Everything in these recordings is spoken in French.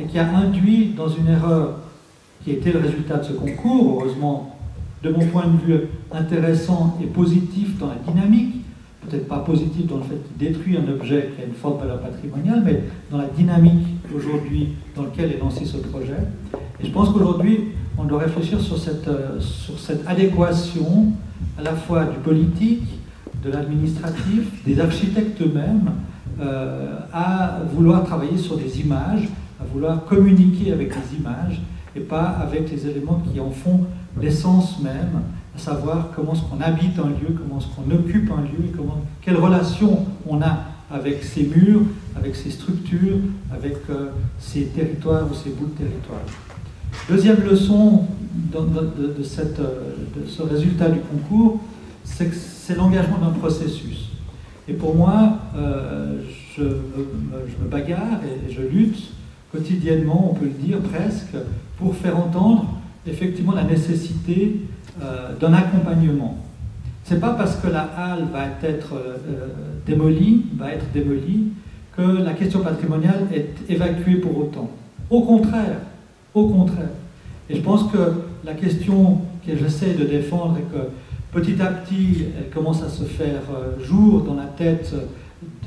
et qui a induit dans une erreur qui était le résultat de ce concours, heureusement, de mon point de vue, intéressant et positif dans la dynamique, peut-être pas positif dans le fait qu'il détruit un objet qui a une forte valeur patrimoniale, mais dans la dynamique aujourd'hui dans laquelle est lancé ce projet. Et je pense qu'aujourd'hui, on doit réfléchir sur cette adéquation à la fois du politique, de l'administratif, des architectes eux-mêmes, à vouloir travailler sur des images, à vouloir communiquer avec les images et pas avec les éléments qui en font l'essence même, à savoir comment est-ce qu'on habite un lieu, comment est-ce qu'on occupe un lieu, et quelle relation on a avec ces murs, avec ces structures, avec ces territoires ou ces bouts de territoire. Deuxième leçon de ce résultat du concours, c'est que c'est l'engagement d'un processus. Et pour moi, je me bagarre et je lutte quotidiennement, on peut le dire presque, pour faire entendre effectivement la nécessité d'un accompagnement. Ce n'est pas parce que la halle va être démolie, que la question patrimoniale est évacuée pour autant. Au contraire. Et je pense que la question que j'essaie de défendre et que petit à petit, elle commence à se faire jour dans la tête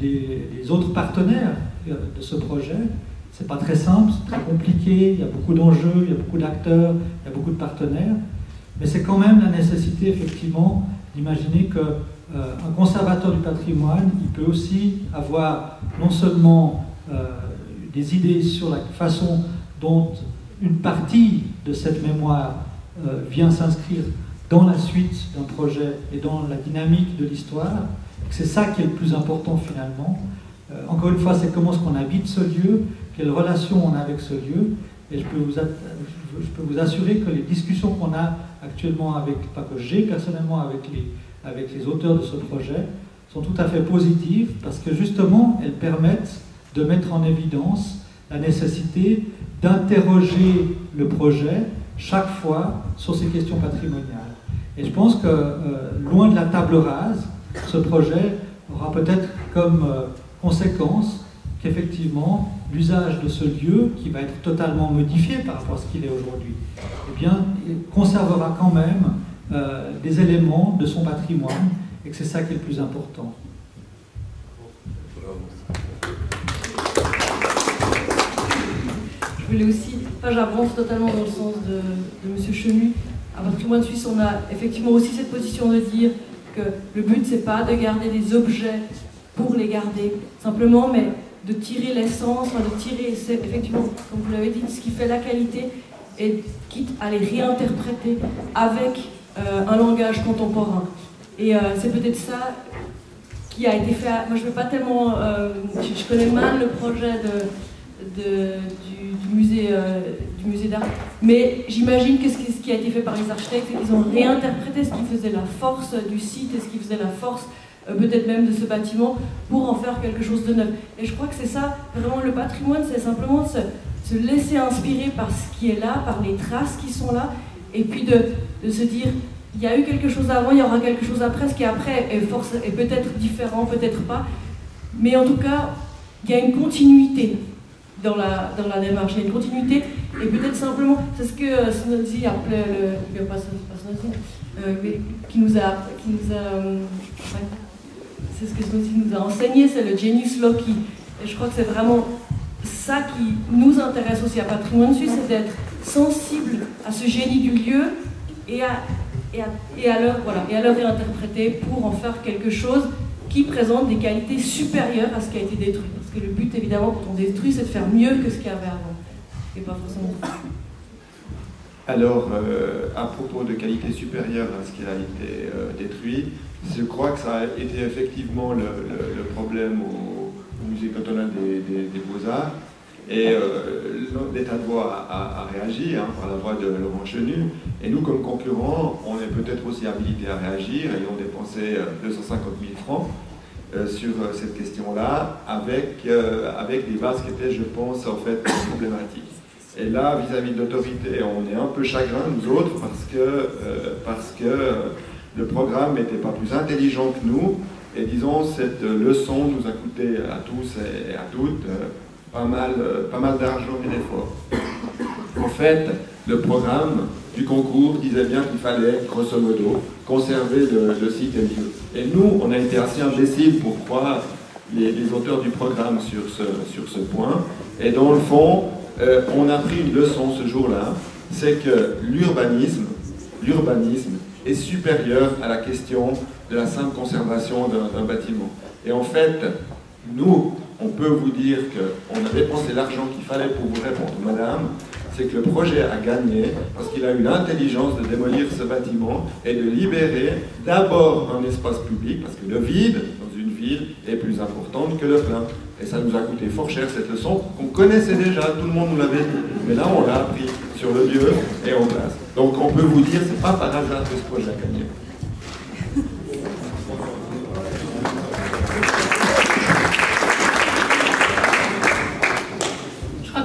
des autres partenaires de ce projet. C'est pas très simple, c'est très compliqué, il y a beaucoup d'enjeux, il y a beaucoup d'acteurs, il y a beaucoup de partenaires. Mais c'est quand même la nécessité, effectivement, d'imaginer qu'un conservateur du patrimoine, il peut aussi avoir non seulement des idées sur la façon dont une partie de cette mémoire vient s'inscrire dans la suite d'un projet et dans la dynamique de l'histoire. C'est ça qui est le plus important finalement. Encore une fois, c'est comment est-ce qu'on habite ce lieu, quelle relation on a avec ce lieu. Et je peux vous assurer que les discussions qu'on a actuellement pas que j'ai personnellement avec les auteurs de ce projet, sont tout à fait positives parce que justement, elles permettent de mettre en évidence la nécessité d'interroger le projet chaque fois sur ces questions patrimoniales. Et je pense que, loin de la table rase, ce projet aura peut-être comme conséquence qu'effectivement, l'usage de ce lieu, qui va être totalement modifié par rapport à ce qu'il est aujourd'hui, eh bien, il conservera quand même des éléments de son patrimoine, et que c'est ça qui est le plus important. Je voulais aussi, j'avance totalement dans le sens de M. Chenu. À Patrimoine Suisse, on a effectivement aussi cette position de dire que le but, c'est pas de garder des objets pour les garder, simplement, mais de tirer l'essence, de tirer, effectivement, comme vous l'avez dit, ce qui fait la qualité, et quitte à les réinterpréter avec un langage contemporain. Et c'est peut-être ça qui a été fait. Moi, je ne veux pas tellement. Je connais mal le projet du musée d'art, mais j'imagine que ce qui a été fait par les architectes, c'est qu'ils ont réinterprété ce qui faisait la force du site et ce qui faisait la force peut-être même de ce bâtiment pour en faire quelque chose de neuf. Et je crois que c'est ça, vraiment le patrimoine, c'est simplement se laisser inspirer par ce qui est là, par les traces qui sont là, et puis de se dire, il y a eu quelque chose avant, il y aura quelque chose après, ce qui après est peut-être différent, peut-être pas, mais en tout cas, il y a une continuité dans la démarche, il y a une continuité, et peut-être simplement, c'est ce que Snodzy appelait, c'est ce que Snodzy nous a enseigné, c'est le genius loci. Et je crois que c'est vraiment ça qui nous intéresse aussi à Patrimoine Suisse, c'est d'être sensible à ce génie du lieu et à le réinterpréter pour en faire quelque chose qui présente des qualités supérieures à ce qui a été détruit. Parce que le but, évidemment, quand on détruit, c'est de faire mieux que ce qu'il y avait avant. Et pas forcément. Alors, à propos de qualité supérieure à ce qui a été détruit, je crois que ça a été effectivement le problème au musée cantonal des Beaux-Arts. Et l'État de voix a réagi par la voix de Laurent Chenu. Et nous, comme concurrents, on est peut-être aussi habilités à réagir et on dépensé 250 000 francs sur cette question-là, avec des bases qui étaient, je pense, en fait, problématiques. Et là, vis-à-vis de l'autorité, on est un peu chagrin, nous autres, parce que le programme n'était pas plus intelligent que nous. Et disons, cette leçon nous a coûté à tous et à toutes pas mal d'argent et d'efforts. En fait, le programme du concours disait bien qu'il fallait, grosso modo, conserver le site et le lieu. Et nous, on a été assez imbéciles pour croire les auteurs du programme sur ce point. Et dans le fond, on a pris une leçon ce jour-là, c'est que l'urbanisme est supérieur à la question de la simple conservation d'un bâtiment. Et en fait, nous, on peut vous dire qu'on a dépensé l'argent qu'il fallait pour vous répondre, madame, c'est que le projet a gagné parce qu'il a eu l'intelligence de démolir ce bâtiment et de libérer d'abord un espace public, parce que le vide dans une ville est plus important que le plein. Et ça nous a coûté fort cher cette leçon qu'on connaissait déjà, tout le monde nous l'avait dit. Mais là, on l'a appris sur le lieu et en place. Donc on peut vous dire, c'est pas par hasard que ce projet a gagné.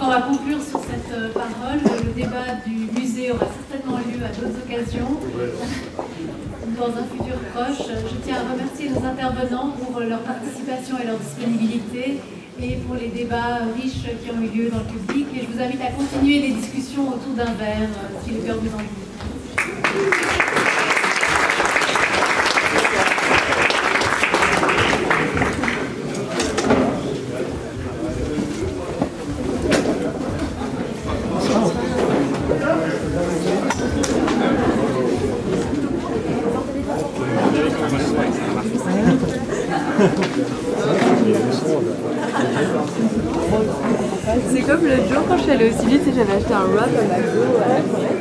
On va conclure sur cette parole. Le débat du musée aura certainement lieu à d'autres occasions dans un futur proche. Je tiens à remercier nos intervenants pour leur participation et leur disponibilité et pour les débats riches qui ont eu lieu dans le public. Et je vous invite à continuer les discussions autour d'un verre si le cœur vous en dit. C'est comme le jour quand je suis allée au Civis et j'avais acheté un wrap à McDo à la forêt.